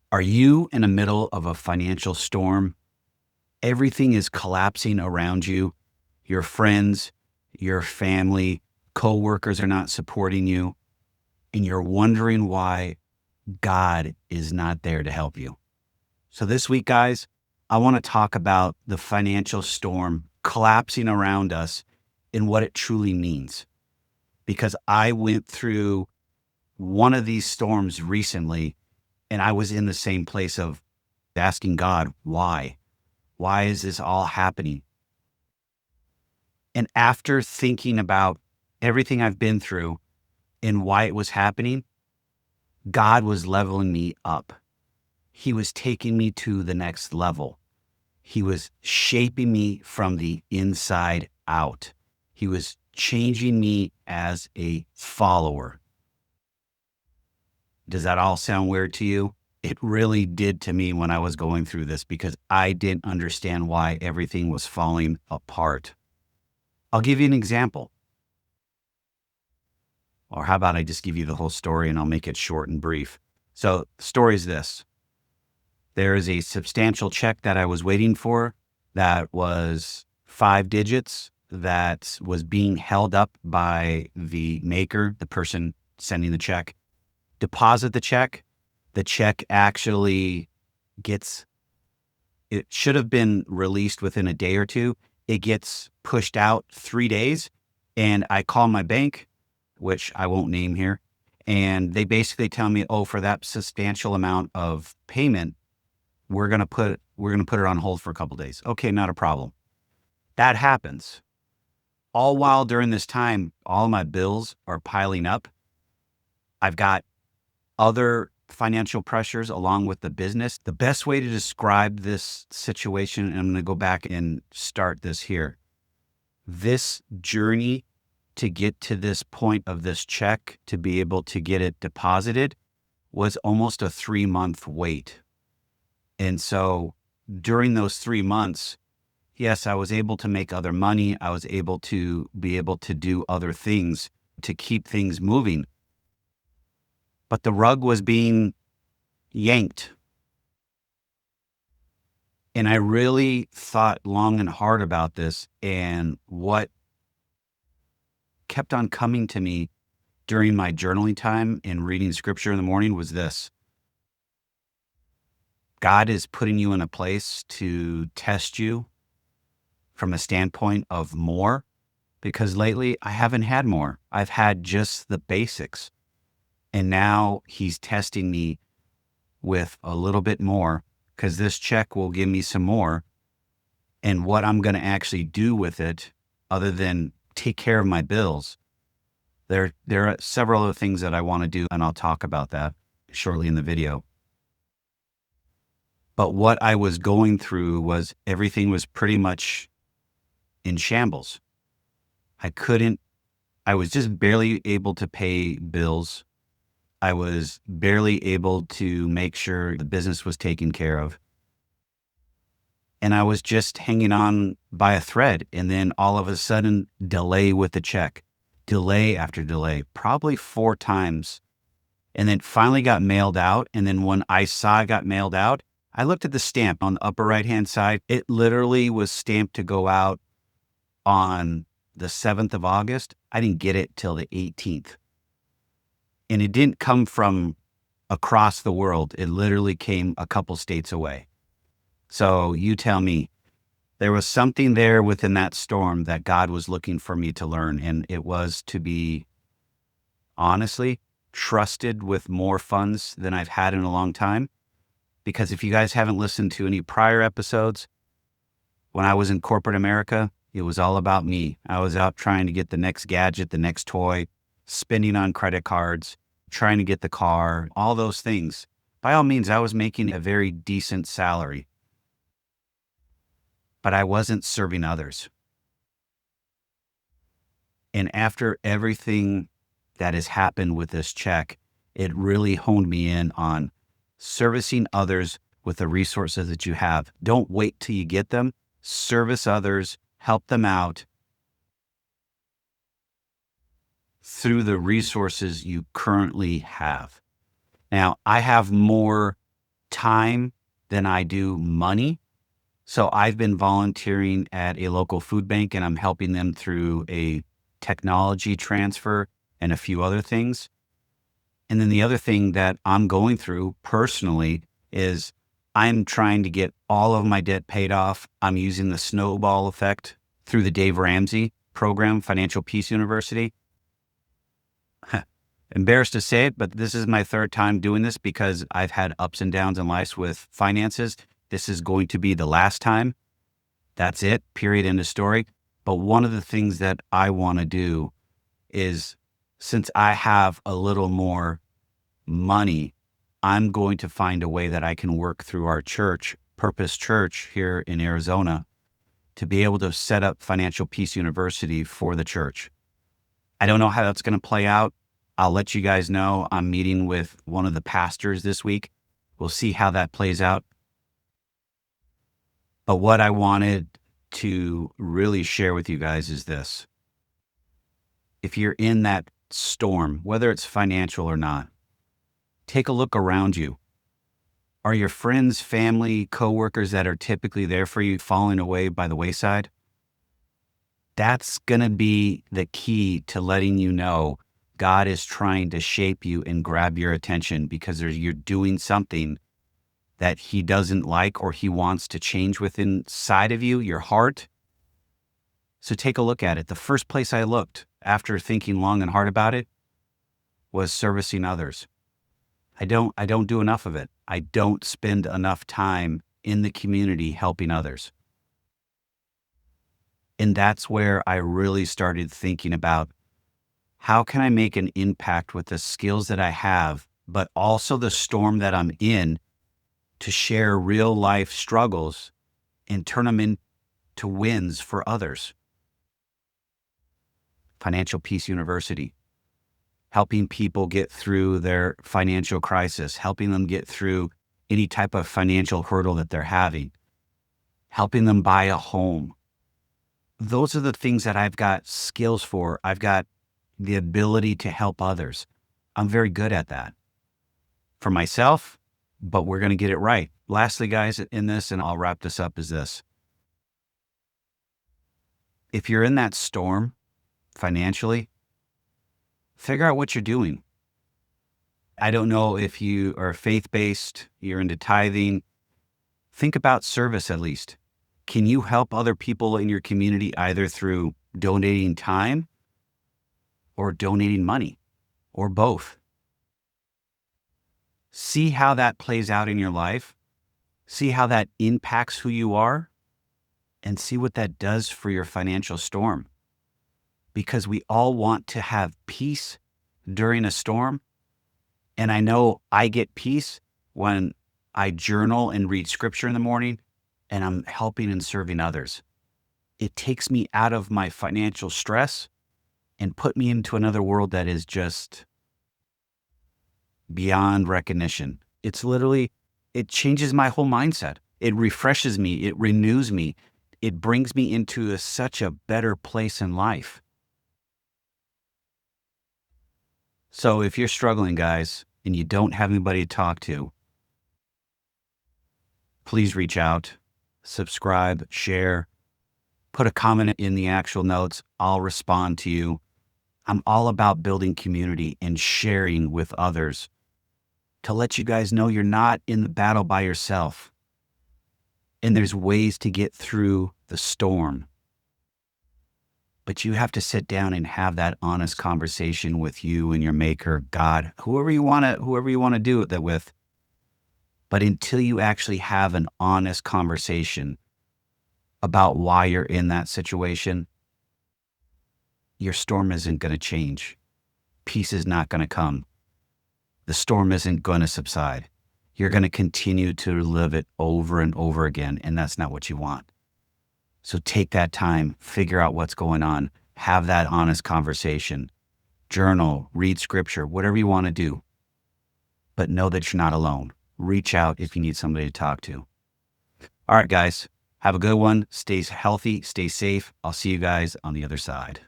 Are you in the middle of a financial storm? Everything is collapsing around you. Your friends, your family, coworkers are not supporting you, and you're wondering why God is not there to help you. So this week, guys, I want to talk about the financial storm collapsing around us and what it truly means. Because I went through one of these storms recently, and I was in the same place of asking God, why? Why is this all happening? And after thinking about everything I've been through and why it was happening, God was leveling me up. He was taking me to the next level. He was shaping me from the inside out. He was changing me as a follower. Does that all sound weird to you? It really did to me when I was going through this because I didn't understand why everything was falling apart. I'll give you an example. Or how about I just give you the whole story and I'll make it short and brief. So, the story is this: there is a substantial check that I was waiting for that was 5 digits that was being held up by the maker, the person sending the check. Deposit the check. The check actually gets, it should have been released within a day or two. It gets pushed out 3 days. And I call my bank, which I won't name here. And they basically tell me, oh, for that substantial amount of payment, we're gonna put it on hold for a couple days. Okay, not a problem. That happens. All while during this time, all my bills are piling up. I've got other financial pressures along with the business. The best way to describe this situation, and I'm going to go back and start this here. This journey to get to this point of this check to be able to get it deposited was almost a 3-month wait. And so during those 3 months, yes, I was able to make other money. I was able to do other things to keep things moving. But the rug was being yanked. And I really thought long and hard about this. And what kept on coming to me during my journaling time and reading scripture in the morning was this: God is putting you in a place to test you from a standpoint of more, because lately I haven't had more. I've had just the basics. And now he's testing me with a little bit more because this check will give me some more. And what I'm going to actually do with it, other than take care of my bills, there are several other things that I want to do, and I'll talk about that shortly in the video. But what I was going through was everything was pretty much in shambles. I was just barely able to pay bills. I was barely able to make sure the business was taken care of. And I was just hanging on by a thread. And then all of a sudden, delay with the check, delay after delay, probably 4 times. And then finally got mailed out. And then when I saw it got mailed out, I looked at the stamp on the upper right-hand side. It literally was stamped to go out on the 7th of August. I didn't get it till the 18th. And it didn't come from across the world. It literally came a couple states away. So you tell me, there was something there within that storm that God was looking for me to learn. And it was to be, honestly, trusted with more funds than I've had in a long time. Because if you guys haven't listened to any prior episodes, when I was in corporate America, it was all about me. I was out trying to get the next gadget, the next toy, spending on credit cards, trying to get the car, all those things. By all means, I was making a very decent salary, but I wasn't serving others. And after everything that has happened with this check, it really honed me in on servicing others with the resources that you have. Don't wait till you get them. Service others, help them out through the resources you currently have. Now, I have more time than I do money. So I've been volunteering at a local food bank and I'm helping them through a technology transfer and a few other things. And then the other thing that I'm going through personally is I'm trying to get all of my debt paid off. I'm using the snowball effect through the Dave Ramsey program, Financial Peace University. Embarrassed to say it, but this is my third time doing this because I've had ups and downs in life with finances. This is going to be the last time. That's it, period, end of story. But one of the things that I want to do is, since I have a little more money, I'm going to find a way that I can work through our church, Purpose Church here in Arizona, to be able to set up Financial Peace University for the church. I don't know how that's going to play out. I'll let you guys know. I'm meeting with one of the pastors this week. We'll see how that plays out. But what I wanted to really share with you guys is this. If you're in that storm, whether it's financial or not, take a look around you. Are your friends, family, coworkers that are typically there for you falling away by the wayside? That's going to be the key to letting you know God is trying to shape you and grab your attention because you're doing something that he doesn't like or he wants to change within inside of you, your heart. So take a look at it. The first place I looked after thinking long and hard about it was servicing others. I don't do enough of it. I don't spend enough time in the community helping others. And that's where I really started thinking about how can I make an impact with the skills that I have, but also the storm that I'm in, to share real life struggles and turn them into wins for others. Financial Peace University, helping people get through their financial crisis, helping them get through any type of financial hurdle that they're having, helping them buy a home. Those are the things that I've got skills for. I've got the ability to help others. I'm very good at that for myself, but we're going to get it right. Lastly, guys, in this, and I'll wrap this up, is this. If you're in that storm financially, figure out what you're doing. I don't know if you are faith-based, you're into tithing. Think about service at least. Can you help other people in your community either through donating time or donating money or both? See how that plays out in your life. See how that impacts who you are and see what that does for your financial storm. Because we all want to have peace during a storm. And I know I get peace when I journal and read scripture in the morning and I'm helping and serving others. It takes me out of my financial stress and put me into another world that is just beyond recognition. It's literally, it changes my whole mindset. It refreshes me. It renews me. It brings me into such a better place in life. So if you're struggling, guys, and you don't have anybody to talk to, please reach out, subscribe, share, put a comment in the actual notes. I'll respond to you. I'm all about building community and sharing with others to let you guys know you're not in the battle by yourself. And there's ways to get through the storm. But you have to sit down and have that honest conversation with you and your maker, God, whoever you want to do that with. But until you actually have an honest conversation about why you're in that situation, your storm isn't going to change. Peace is not going to come. The storm isn't going to subside. You're going to continue to live it over and over again, and that's not what you want. So take that time, figure out what's going on, have that honest conversation, journal, read scripture, whatever you want to do. But know that you're not alone. Reach out if you need somebody to talk to. All right, guys, have a good one. Stay healthy, stay safe. I'll see you guys on the other side.